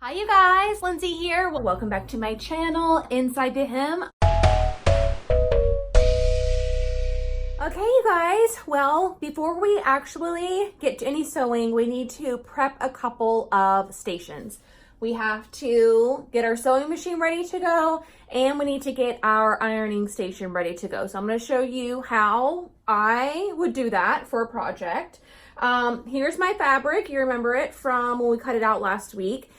Hi you guys, Lindsay here. Well, welcome back to my channel, Inside to Him. Okay, you guys, well, before we actually get to any sewing, we need to prep a couple of stations. We have to get our sewing machine ready to go, and we need to get our ironing station ready to go. So I'm going to show you how I would do that for a project. Here's my fabric. You remember it from when we cut it out last week.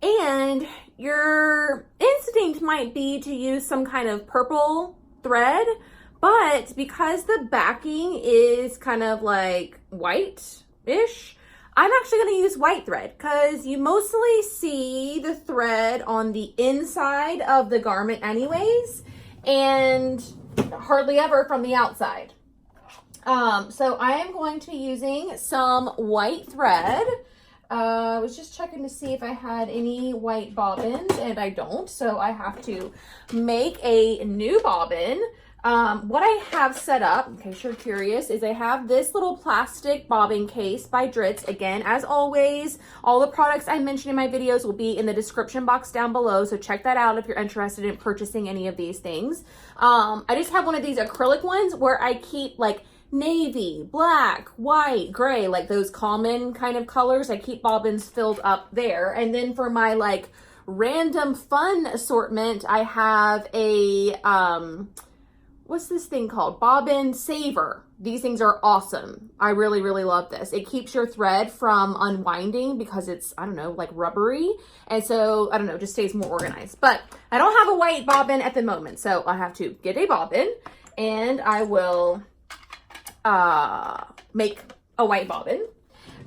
And your instinct might be to use some kind of purple thread, but because the backing is kind of like white-ish, I'm actually going to use white thread because you mostly see the thread on the inside of the garment anyways, and hardly ever from the outside. So I am going to be using some white thread. I was just checking to see if I had any white bobbins, and I don't, so I have to make a new bobbin. What I have set up, in case you're curious, is I have this little plastic bobbin case by Dritz. Again, as always, all the products I mentioned in my videos will be in the description box down below, so check that out if you're interested in purchasing any of these things. I just have one of these acrylic ones where I keep like navy, black, white, gray, like those common kind of colors. I keep bobbins filled up there. And then for my like random fun assortment, I have a, what's this thing called? Bobbin Saver. These things are awesome. I really, really love this. It keeps your thread from unwinding because it's, I don't know, like rubbery. And so, I don't know, just stays more organized. But I don't have a white bobbin at the moment, so I have to get a bobbin, and I will make a white bobbin.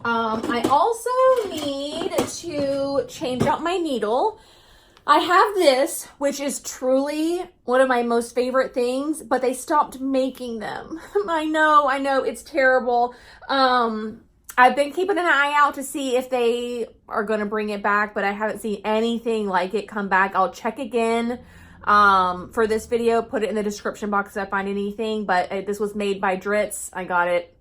I also need to change out my needle. I have this, which is truly one of my most favorite things, but they stopped making them. I know, it's terrible. I've been keeping an eye out to see if they are going to bring it back, but I haven't seen anything like it come back. I'll check again for this video, put it in the description box if I find anything, but this was made by Dritz. I got it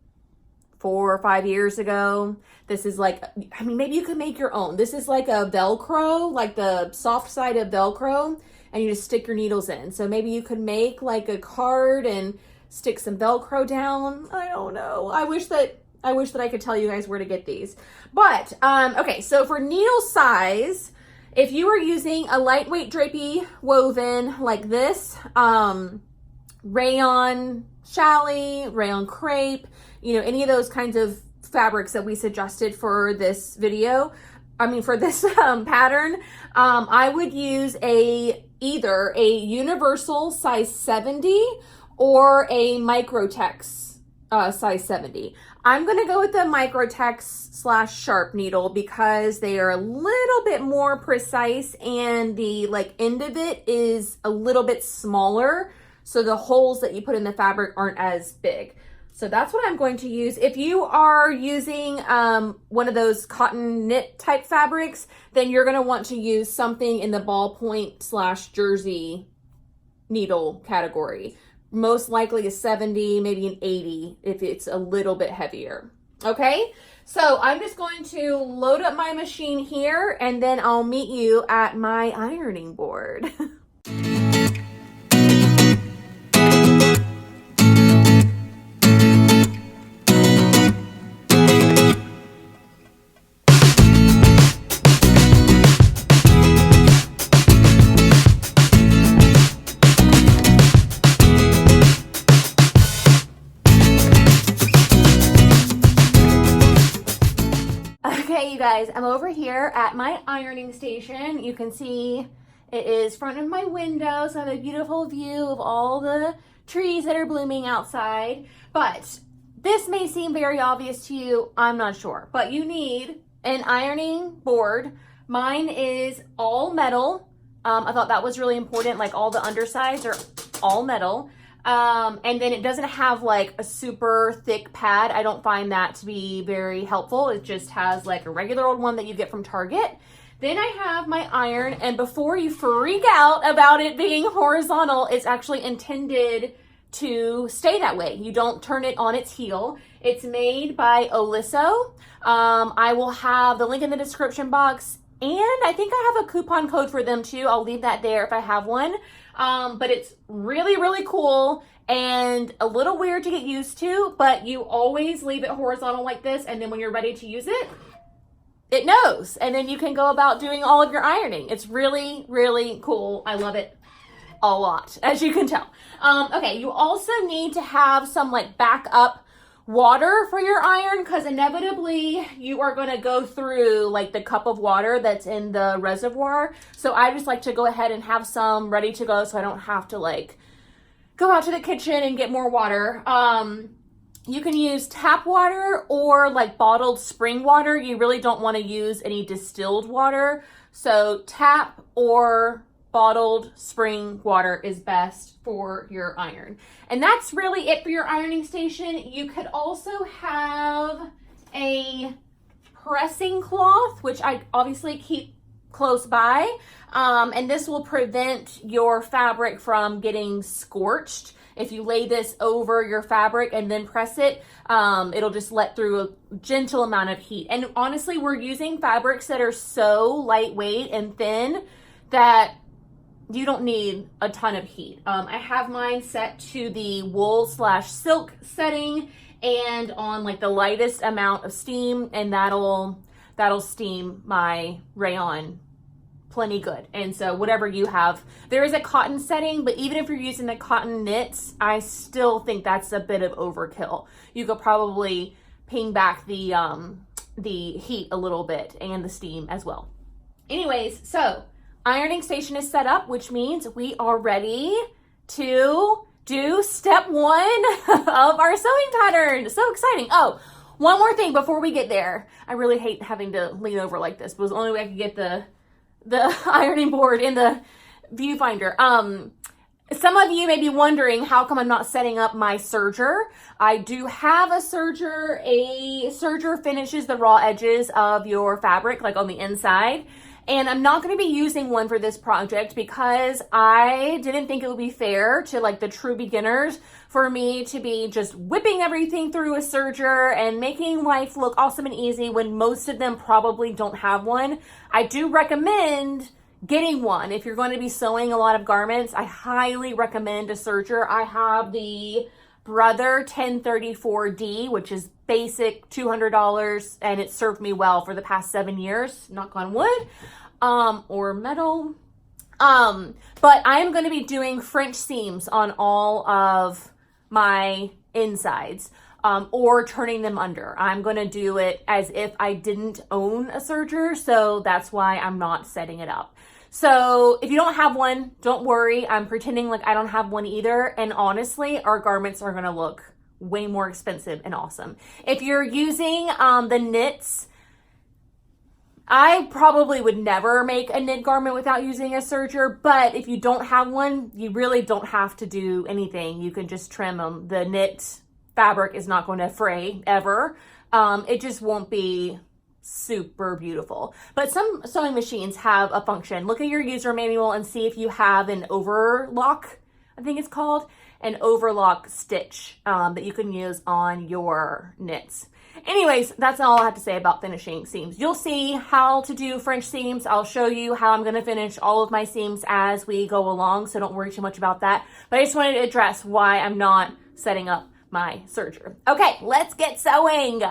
4 or 5 years ago. This is like, I mean, maybe you could make your own. This is like a Velcro, like the soft side of Velcro, and you just stick your needles in. So maybe you could make like a card and stick some Velcro down. I don't know. I wish that I could tell you guys where to get these. But, okay, so for needle size, if you are using a lightweight drapey woven like this, rayon challis, rayon crepe, you know, any of those kinds of fabrics that we suggested for this video, for this pattern, I would use either a universal size 70 or a Microtex size 70. I'm going to go with the Microtex / sharp needle because they are a little bit more precise, and the like end of it is a little bit smaller, so the holes that you put in the fabric aren't as big. So that's what I'm going to use. If you are using one of those cotton knit type fabrics, then you're going to want to use something in the ballpoint / jersey needle category. Most likely a 70, maybe an 80 if it's a little bit heavier. Okay, so I'm just going to load up my machine here, and then I'll meet you at my ironing board. Okay, you guys, I'm over here at my ironing station. You can see it is front of my window, so I have a beautiful view of all the trees that are blooming outside. But this may seem very obvious to you, I'm not sure. But you need an ironing board. Mine is all metal. I thought that was really important, like all the undersides are all metal. And then it doesn't have like a super thick pad. I don't find that to be very helpful. It just has like a regular old one that you get from Target. Then I have my iron, and before you freak out about it being horizontal, it's actually intended to stay that way. You don't turn it on its heel. It's made by Oliso. I will have the link in the description box And I think I have a coupon code for them too. I'll leave that there if I have one. But it's really, really cool and a little weird to get used to, but you always leave it horizontal like this. And then when you're ready to use it, it knows. And then you can go about doing all of your ironing. It's really, really cool. I love it a lot, as you can tell. Okay, you also need to have some like backup water for your iron, because inevitably you are going to go through like the cup of water that's in the reservoir. So I just like to go ahead and have some ready to go so I don't have to like go out to the kitchen and get more water. You can use tap water or like bottled spring water. You really don't want to use any distilled water. So tap or bottled spring water is best for your iron. And that's really it for your ironing station. You could also have a pressing cloth, which I obviously keep close by. And this will prevent your fabric from getting scorched. If you lay this over your fabric and then press it, it'll just let through a gentle amount of heat. And honestly, we're using fabrics that are so lightweight and thin that you don't need a ton of heat. I have mine set to the wool/silk setting and on like the lightest amount of steam, and that'll steam my rayon plenty good. And so whatever you have, there is a cotton setting, but even if you're using the cotton knits, I still think that's a bit of overkill. You could probably ping back the heat a little bit and the steam as well. Anyways, so ironing station is set up, which means we are ready to do step 1 of our sewing pattern. So exciting. Oh, one more thing before we get there. I really hate having to lean over like this, but it was the only way I could get the ironing board in the viewfinder. Some of you may be wondering how come I'm not setting up my serger. I do have a serger. A serger finishes the raw edges of your fabric, like on the inside. And I'm not going to be using one for this project because I didn't think it would be fair to like the true beginners for me to be just whipping everything through a serger and making life look awesome and easy when most of them probably don't have one. I do recommend getting one. If you're going to be sewing a lot of garments, I highly recommend a serger. I have the Brother 1034D, which is basic $200, and it served me well for the past 7 years, knock on wood, or metal. But I'm going to be doing French seams on all of my insides, or turning them under. I'm going to do it as if I didn't own a serger, so that's why I'm not setting it up. So if you don't have one, don't worry. I'm pretending like I don't have one either. And honestly, our garments are going to look way more expensive and awesome. If you're using the knits, I probably would never make a knit garment without using a serger. But if you don't have one, you really don't have to do anything. You can just trim them. The knit fabric is not going to fray ever. It just won't be super beautiful. But some sewing machines have a function. Look at your user manual and see if you have an overlock, I think it's called, an overlock stitch that you can use on your knits. Anyways, that's all I have to say about finishing seams. You'll see how to do French seams. I'll show you how I'm going to finish all of my seams as we go along, so don't worry too much about that. But I just wanted to address why I'm not setting up my serger. Okay, let's get sewing.